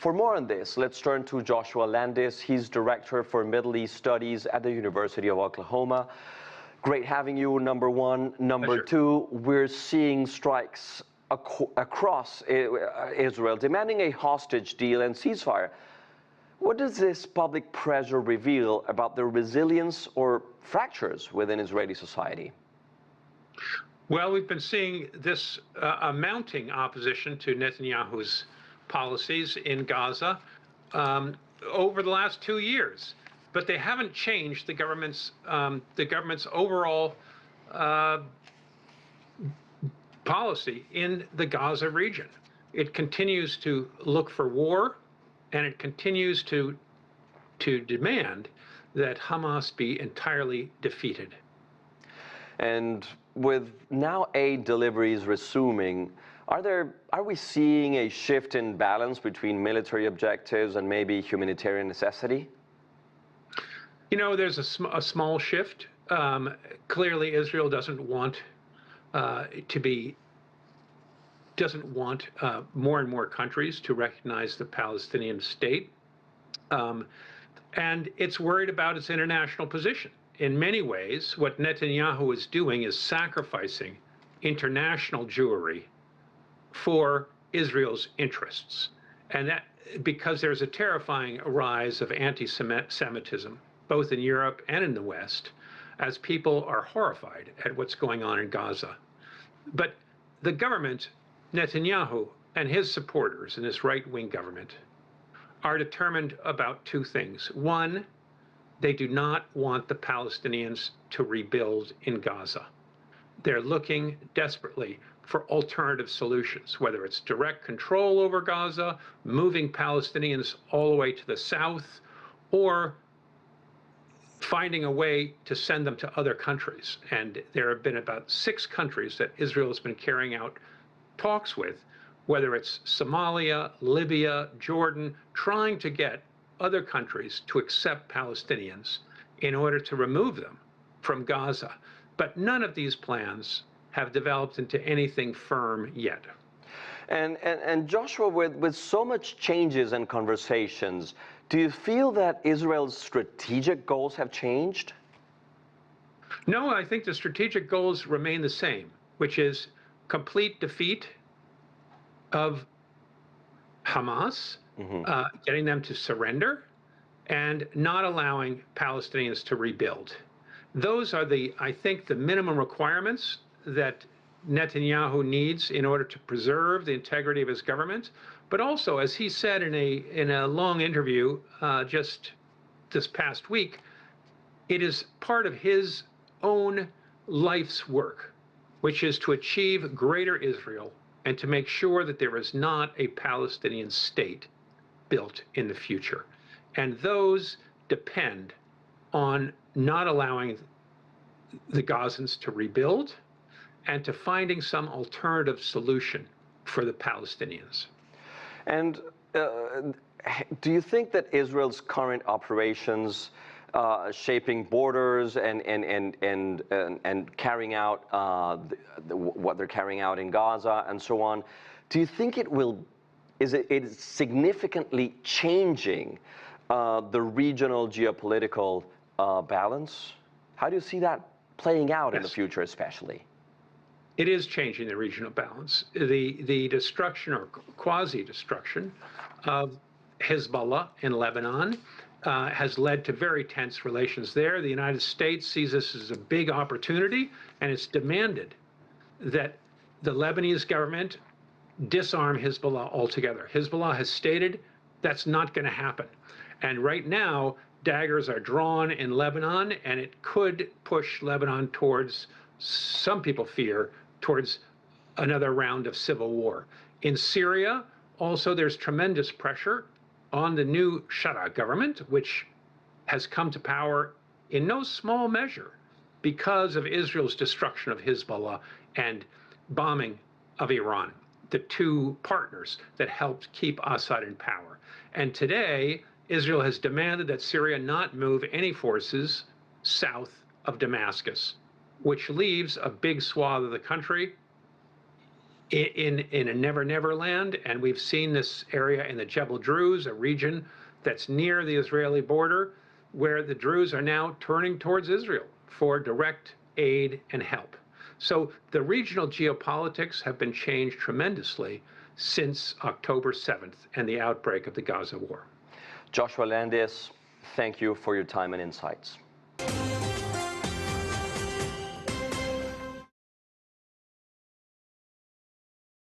For more on this, let's turn to Joshua Landis. He's Director for Middle East Studies at the University of Oklahoma. Great having you, number one. Number two, we're seeing strikes across Israel demanding a hostage deal and ceasefire. What does this public pressure reveal about the resilience or fractures within Israeli society? Well, we've been seeing this mounting opposition to Netanyahu's policies in Gaza over the last 2 years, but they haven't changed the government's overall policy in the Gaza region. It continues to look for war, and it continues to demand that Hamas be entirely defeated. And with now aid deliveries resuming, are we seeing a shift in balance between military objectives and maybe humanitarian necessity? You know, there's a small shift. Clearly, Israel doesn't want more and more countries to recognize the Palestinian state, and it's worried about its international position. In many ways, what Netanyahu is doing is sacrificing international Jewry for Israel's interests. And that because there's a terrifying rise of anti-Semitism, both in Europe and in the West, as people are horrified at what's going on in Gaza. But the government, Netanyahu and his supporters in this right-wing government, are determined about two things. One, they do not want the Palestinians to rebuild in Gaza. They're looking desperately for alternative solutions, whether it's direct control over Gaza, moving Palestinians all the way to the south, or finding a way to send them to other countries. And there have been about 6 countries that Israel has been carrying out talks with, whether it's Somalia, Libya, Jordan, trying to get other countries to accept Palestinians in order to remove them from Gaza. But none of these plans have developed into anything firm yet. And Joshua, with so much changes and conversations, do you feel that Israel's strategic goals have changed? No, I think the strategic goals remain the same, which is complete defeat of Hamas, getting them to surrender, and not allowing Palestinians to rebuild. Those are I think, the minimum requirements that Netanyahu needs in order to preserve the integrity of his government. But also, as he said in a long interview just this past week, it is part of his own life's work, which is to achieve greater Israel and to make sure that there is not a Palestinian state built in the future. And those depend on not allowing the Gazans to rebuild and to finding some alternative solution for the Palestinians. And do you think that Israel's current operations, shaping borders and carrying out what they're carrying out in Gaza and so on, do you think is it significantly changing the regional geopolitical balance? How do you see that playing out in the future, especially? It is changing the regional balance. The destruction or quasi-destruction of Hezbollah in Lebanon has led to very tense relations there. The United States sees this as a big opportunity, and it's demanded that the Lebanese government disarm Hezbollah altogether. Hezbollah has stated that's not going to happen. And right now, daggers are drawn in Lebanon, and it could push Lebanon towards, some people fear, towards another round of civil war. In Syria, also, there's tremendous pressure on the new Shara government, which has come to power in no small measure because of Israel's destruction of Hezbollah and bombing of Iran, the two partners that helped keep Assad in power. And today, Israel has demanded that Syria not move any forces south of Damascus, which leaves a big swath of the country in a never-never land, and we've seen this area in the Jebel Druze, a region that's near the Israeli border, where the Druze are now turning towards Israel for direct aid and help. So the regional geopolitics have been changed tremendously since October 7th and the outbreak of the Gaza war. Joshua Landis, thank you for your time and insights.